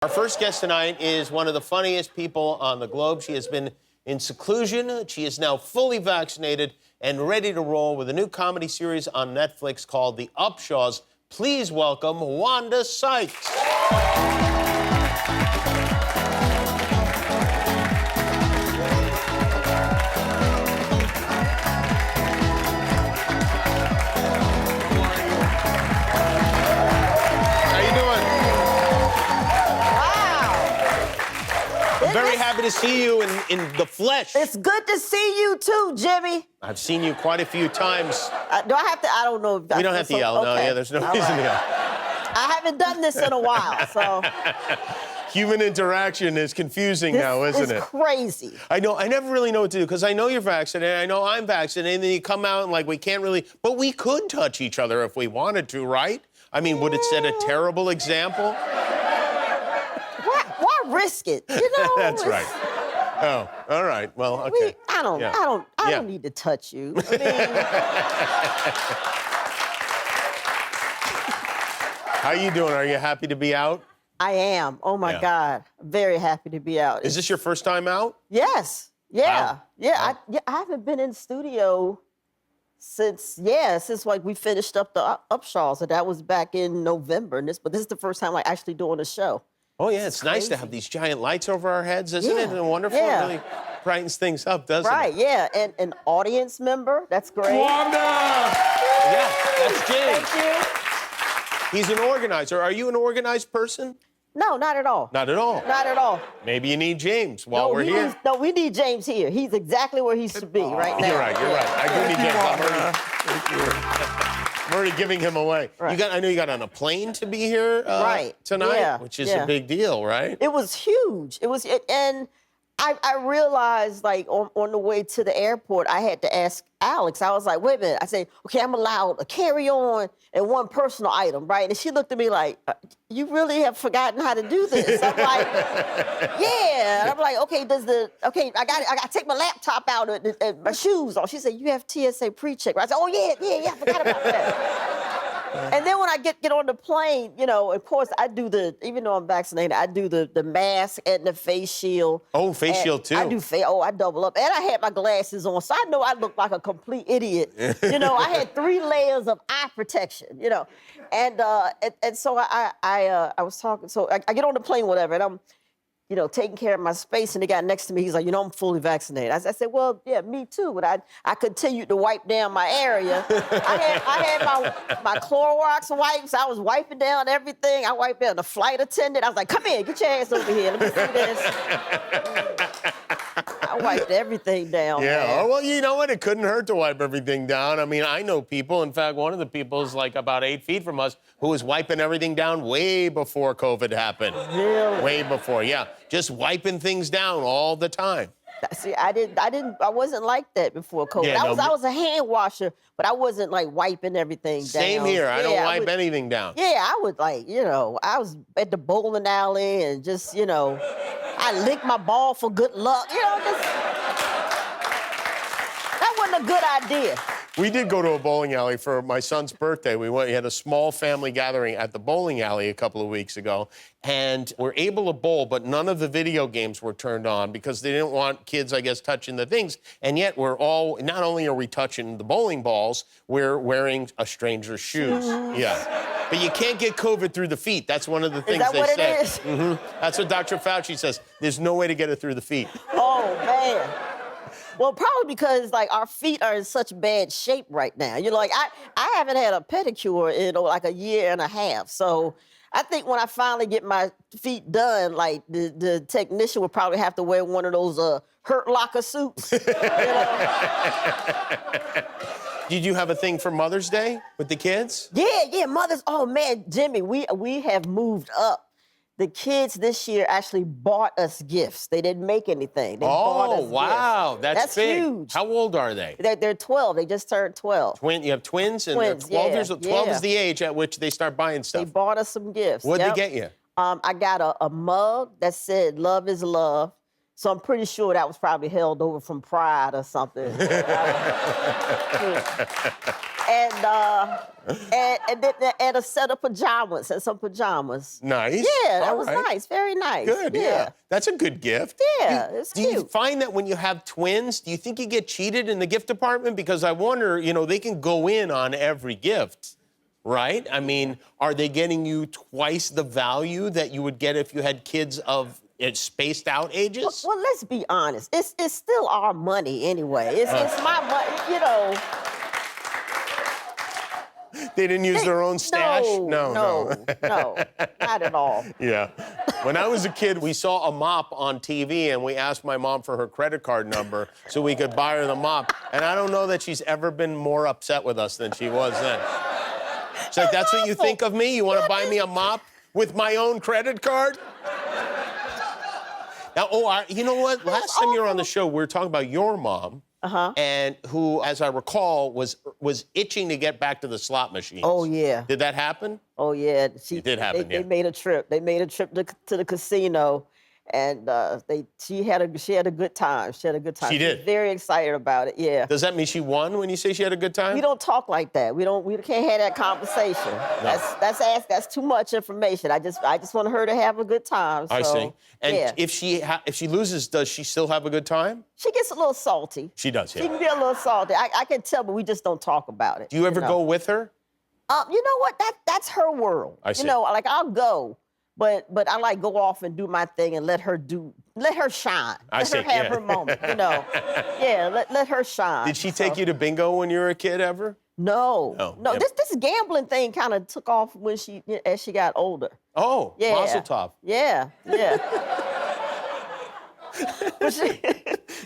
Our first guest tonight is one of the funniest people on the globe. She has been in seclusion. She is now fully vaccinated and ready to roll with a new comedy series on Netflix called The Upshaws. Please welcome Wanda Sykes. Very happy to see you in the flesh. It's good to see you too, Jimmy. I've seen you quite a few times. Do I have to? I don't know. If we don't have to yell. Okay. No, yeah, there's no reason to yell. I haven't done this in a while, so. Human interaction is confusing now, isn't it? It's crazy. I know. I never really know what to do because I know you're vaccinated. I know I'm vaccinated. And then you come out and like we can't really, but we could touch each other if we wanted to, right? I mean, would it set a terrible example? Why risk it? You know. That's right. Oh, all right. Well, okay. I don't need to touch you. I mean, how you doing? Are you happy to be out? I am. Oh my God, very happy to be out. Is this your first time out? Yes. Yeah. Wow. Yeah. Wow. I haven't been in studio since like we finished up the Upshaws, and that was back in November. But this is the first time like actually doing a show. Oh, yeah, it's nice to have these giant lights over our heads, isn't it? And wonderful. Yeah. It really brightens things up, doesn't it? Right, yeah. And an audience member, that's great. Wanda! Yeah, that's James. Thank you. He's an organizer. Are you an organized person? No, not at all. Not at all? Not at all. Maybe you need James while we're here. We need James here. He's exactly where he should be right now. You're right. I do need James. I'm already giving him away. Right. I know you got on a plane to be here tonight, which is a big deal, right? It was huge. And I realized, like, on the way to the airport, I had to ask Alex. I was like, wait a minute. I said, okay, I'm allowed a carry-on and one personal item, right? And she looked at me like, you really have forgotten how to do this. I'm like, yeah. And I'm like, okay, I got to take my laptop out and my shoes on. She said, you have TSA pre-check. I said, oh, yeah, I forgot about that. And then when I get on the plane, you know, of course, even though I'm vaccinated, I do the mask and the face shield. Oh, face shield, too. I double up. And I had my glasses on, so I know I look like a complete idiot. You know, I had 3 layers of eye protection, you know. And so I was talking, so I get on the plane, whatever, and I'm, you know, taking care of my space, and the guy next to me, he's like, you know, I'm fully vaccinated. I said, well, yeah, me too. But I continued to wipe down my area. I had my Clorox wipes. I was wiping down everything. I wiped down the flight attendant. I was like, come here, get your ass over here. Let me see this. I wiped everything down. Yeah, man. well, you know what? It couldn't hurt to wipe everything down. I mean, I know people. In fact, one of the people is like about 8 feet from us who was wiping everything down way before COVID happened. Really? Way before, yeah. Just wiping things down all the time. See, I wasn't like that before COVID. Yeah, I was a hand washer, but I wasn't like wiping everything down. Same here. I don't wipe anything down. Yeah, I would like, you know, I was at the bowling alley and just, you know, I licked my ball for good luck. You know, that wasn't a good idea. We did go to a bowling alley for my son's birthday. We had a small family gathering at the bowling alley a couple of weeks ago, and we're able to bowl, but none of the video games were turned on because they didn't want kids, I guess, touching the things. And yet not only are we touching the bowling balls, we're wearing a stranger's shoes. Yeah. But you can't get COVID through the feet. That's one of the things they say. Is that what it is? That's what Dr. Fauci says. There's no way to get it through the feet. Oh, man. Well, probably because, like, our feet are in such bad shape right now. You know, like, I haven't had a pedicure in, like, a year and a half. So I think when I finally get my feet done, like, the technician will probably have to wear one of those Hurt Locker suits. You know? Did you have a thing for Mother's Day with the kids? Yeah, Mother's. Oh, man, Jimmy, we have moved up. The kids this year actually bought us gifts. They didn't make anything. They bought us wow, gifts. that's big. Huge. How old are they? They're 12. They just turned 12. You have twins? And twins, 12 is the age at which they start buying stuff. They bought us some gifts. What'd they get you? I got a mug that said, love is love. So I'm pretty sure that was probably held over from Pride or something. and a set of pajamas and some pajamas. Nice. Yeah, that All was right. nice. Very nice. Good, yeah. That's a good gift. Yeah, it's Do you cute. find that when you have twins, do you think you get cheated in the gift department? Because I wonder, they can go in on every gift, right? I mean, are they getting you twice the value that you would get if you had kids of spaced out ages? Well, let's be honest. It's still our money anyway. It's my money, They didn't use their own stash? No, not at all. Yeah. When I was a kid, we saw a mop on TV, and we asked my mom for her credit card number so we could buy her the mop. And I don't know that she's ever been more upset with us than she was then. She's like, that's what you think of me? You want to buy me a mop with my own credit card? Now, you know what? Last time you were on the show, we were talking about your mom. And who, as I recall, was itching to get back to the slot machines. Oh, yeah. Did that happen? Oh, yeah. It did happen, They made a trip. They made a trip to the casino, and she had a good time. She had a good time. She did? She was very excited about it, yeah. Does that mean she won when you say she had a good time? We don't talk like that. We can't have that conversation. No. That's too much information. I just want her to have a good time. So, I see. And yeah. if she loses, does she still have a good time? She gets a little salty. She does, yeah. She can be a little salty. I can tell, but we just don't talk about it. Do you ever go with her? You know what? That's her world. I see. Like I'll go, but I like go off and do my thing and let her shine. Let her have her moment. Yeah, let her shine. Did she take you to bingo when you were a kid ever? No. Yeah. This gambling thing kind of took off as she got older. Oh, Yeah. Mazel tov. Yeah.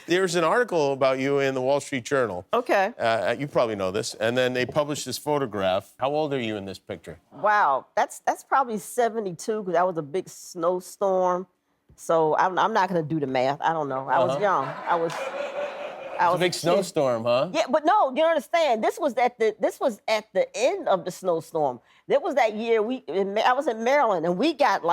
There's an article about you in the Wall Street Journal. Okay. You probably know this. And then they published this photograph. How old are you in this picture? Wow, that's probably 72 because that was a big snowstorm. So I'm not gonna do the math. I don't know. I was young. I was a big snowstorm, huh? Yeah, but no, you understand? This was at the end of the snowstorm. There was that year I was in Maryland and we got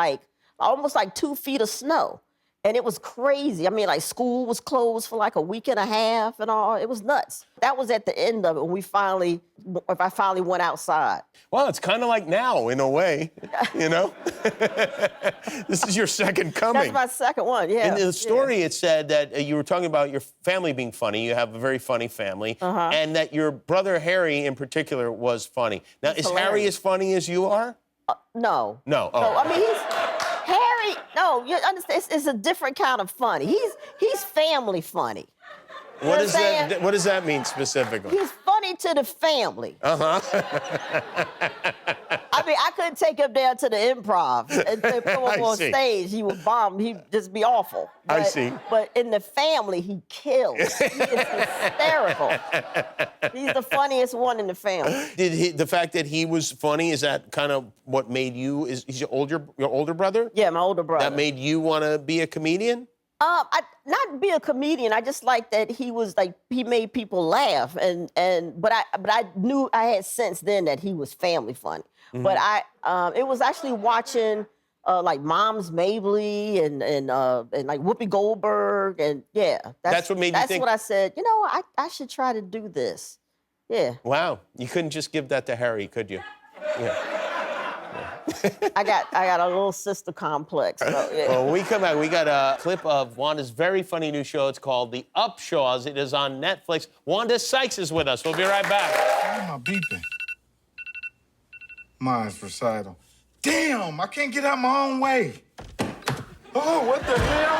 almost 2 feet of snow. And it was crazy. I mean, school was closed for a week and a half and all. It was nuts. That was at the end of it when I finally went outside. Well, it's kind of like now, in a way, This is your second coming. That's my second one, yeah. In the story, it said that you were talking about your family being funny. You have a very funny family. And that your brother Harry, in particular, was funny. Now, is Harry as funny as you are? No. No. Oh. No, I mean, Harry, no, you understand, it's a different kind of funny. He's family funny. What does that mean specifically? He's funny to the family. I mean, I couldn't take him down to the Improv and put him up on stage. He would bomb. He'd just be awful. I see. But in the family, he kills. He is hysterical. He's the funniest one in the family. The fact that he was funny, is that kind of what made you? He's your older brother? Yeah, my older brother. That made you want to be a comedian? Not be a comedian. I just like that he was he made people laugh, but I knew I had sense then that he was family funny. But it was actually watching Mom's Mabley and Whoopi Goldberg and yeah. That's what made you think. That's what I said. I should try to do this. Yeah. Wow, you couldn't just give that to Harry, could you? Yeah. I got a little sister complex. So, yeah. Well, when we come back, we got a clip of Wanda's very funny new show. It's called The Upshaws. It is on Netflix. Wanda Sykes is with us. We'll be right back. Why am I beeping? Mine's recital. Damn, I can't get out my own way. Oh, what the hell?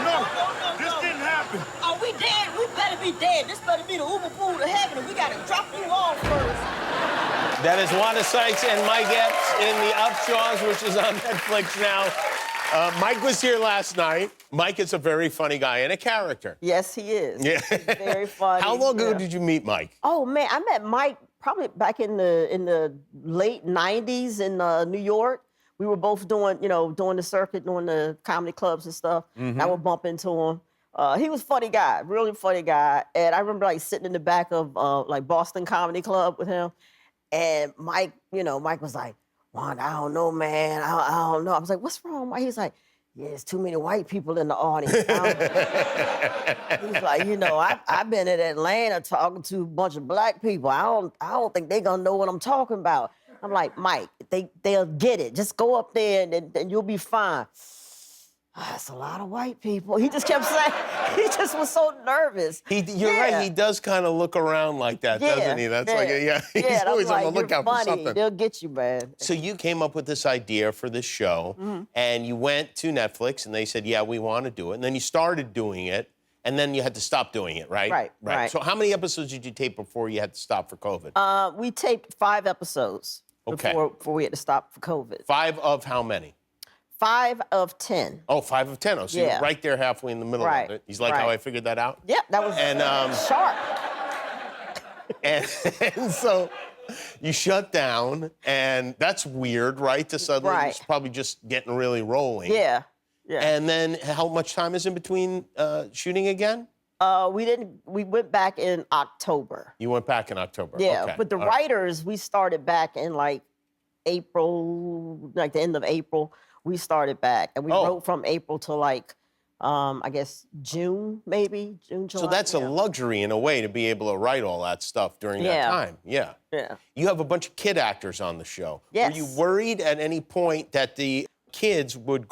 No, this didn't happen. Oh, we dead. We better be dead. This better be the Uber pool to heaven, and we gotta drop you off first. That is Wanda Sykes and Mike Epps in The Upshaws, which is on Netflix now. Mike was here last night. Mike is a very funny guy and a character. Yes, he is. Yeah. He's very funny. How long ago did you meet Mike? Oh man, I met Mike probably back in the late '90s in New York. We were both doing the circuit, doing the comedy clubs and stuff. I would bump into him. He was a funny guy, really funny guy. And I remember sitting in the back of Boston Comedy Club with him. And Mike was like, Wanda, I don't know, man. I don't know. I was like, what's wrong? He's like, yeah, there's too many white people in the audience. He's like, I've been in Atlanta talking to a bunch of black people. I don't think they're gonna know what I'm talking about. I'm like, Mike, they'll get it. Just go up there and you'll be fine. That's a lot of white people. He just kept saying, he just was so nervous. You're right, he does kind of look around like that, doesn't he? That's he's always on the lookout for something. They'll get you, man. So you came up with this idea for this show, and you went to Netflix, and they said, yeah, we want to do it. And then you started doing it, and then you had to stop doing it, right? Right. So how many episodes did you tape before you had to stop for COVID? We taped 5 episodes before we had to stop for COVID. 5 of how many? 5 of 10. Oh, 5 of 10. Oh, so you're right there halfway in the middle of it. He's like how I figured that out? Yep, that was sharp. And so you shut down, and that's weird, right? To suddenly, it's probably just getting really rolling. Yeah. And then how much time is in between shooting again? We went back in October. You went back in October. Yeah, okay. but the writers, we started back in like April, like the end of April. We started back, and we wrote from April to like, I guess June, maybe June, July. So that's a luxury in a way to be able to write all that stuff during that time. Yeah. You have a bunch of kid actors on the show. Yes. Were you worried at any point that the kids would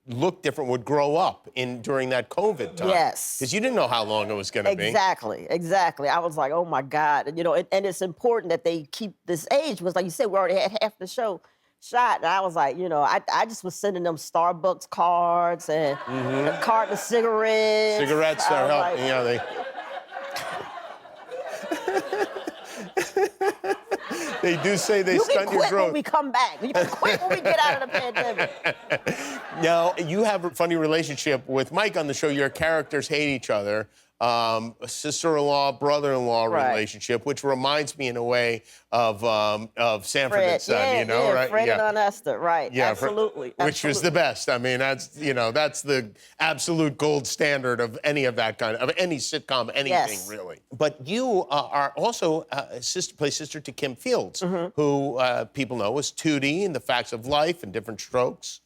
look different, would grow up during that COVID time? Yes. Because you didn't know how long it was going to be. Exactly. I was like, oh my God, and and it's important that they keep this age. Was like you said, we already had half the show shot, and I was like, I just was sending them Starbucks cards and a carton of cigarettes. Cigarettes are helping, they. They do say they stunt your growth. You can quit when we come back. You can quit when we get out of the pandemic. Now, you have a funny relationship with Mike on the show. Your characters hate each other. A sister-in-law, brother-in-law relationship, which reminds me in a way of Sanford and Son, right? Fred and Aunt Esther, right? Yeah, absolutely. Which was the best. I mean, that's the absolute gold standard of any of that kind of any sitcom, anything really. But you are also play sister to Kim Fields, who people know as Tootie in The Facts of Life and Different Strokes.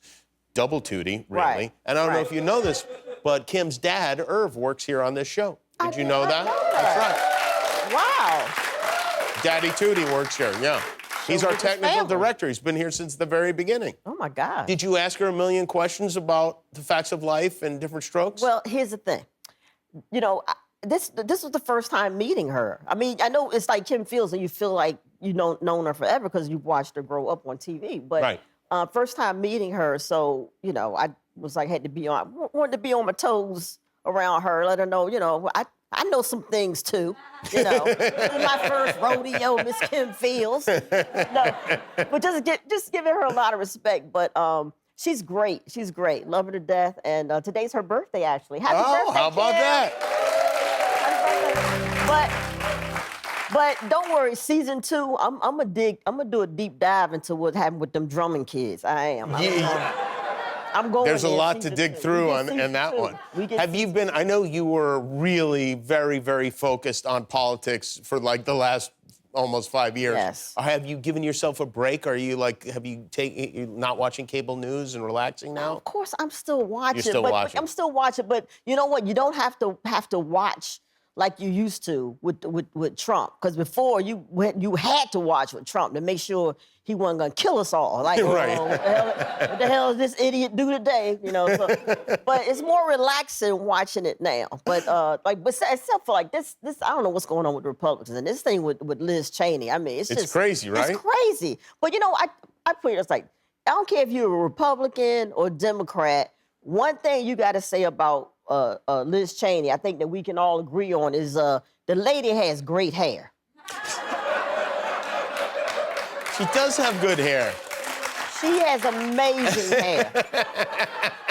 Double Tootie, really. Right. And I don't know if you know this, but Kim's dad, Irv, works here on this show. Did you know that? That's right. Wow. Daddy Tootie works here, yeah. He's our technical director. He's been here since the very beginning. Oh, my God. Did you ask her a million questions about The Facts of Life and Different Strokes? Well, here's the thing. This was the first time meeting her. I mean, I know it's like Kim Fields, and you feel like you've known her forever because you've watched her grow up on TV. But first time meeting her, so, I was like, wanted to be on my toes around her, let her know, I know some things too, This is my first rodeo, Miss Kim Fields. No, but just giving her a lot of respect. But she's great. She's great. Love her to death. And today's her birthday, actually. Happy birthday, how about Kim. that? But don't worry, season 2, I'm gonna do a deep dive into what happened with them drumming kids. I am. I'm going. There's a lot to dig through on that one. Have you been? I know you were really very, very focused on politics for like the last almost 5 years. Yes. Have you given yourself a break? Are you you're not watching cable news and relaxing now? Of course, I'm still watching. You're still watching. I'm still watching, but you know what? You don't have to watch like you used to with Trump, because before you had to watch with Trump to make sure he wasn't gonna kill us all. Like, right. What the hell does this idiot do today? So, but it's more relaxing watching it now. But except for like this, I don't know what's going on with the Republicans and this thing with Liz Cheney. I mean, it's just crazy, right? It's crazy. But I put it as like, I don't care if you're a Republican or Democrat. One thing you got to say about Liz Cheney, I think that we can all agree on, is the lady has great hair. She does have good hair. She has amazing hair.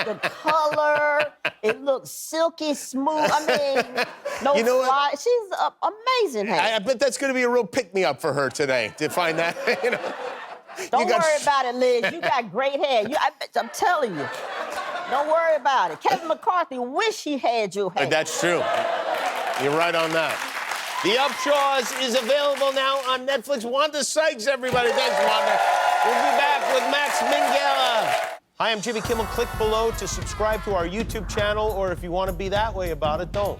The color, it looks silky smooth. I mean, no fly. She's amazing hair. I bet that's going to be a real pick-me-up for her today to find that. Don't worry about it, Liz. You got great hair. I'm telling you. Don't worry about it. Kevin McCarthy wish he had your hair. That's true. You're right on that. The Upshaws is available now on Netflix. Wanda Sykes, everybody. Thanks, Wanda. We'll be back with Max Minghella. Hi, I'm Jimmy Kimmel. Click below to subscribe to our YouTube channel, or if you want to be that way about it, don't.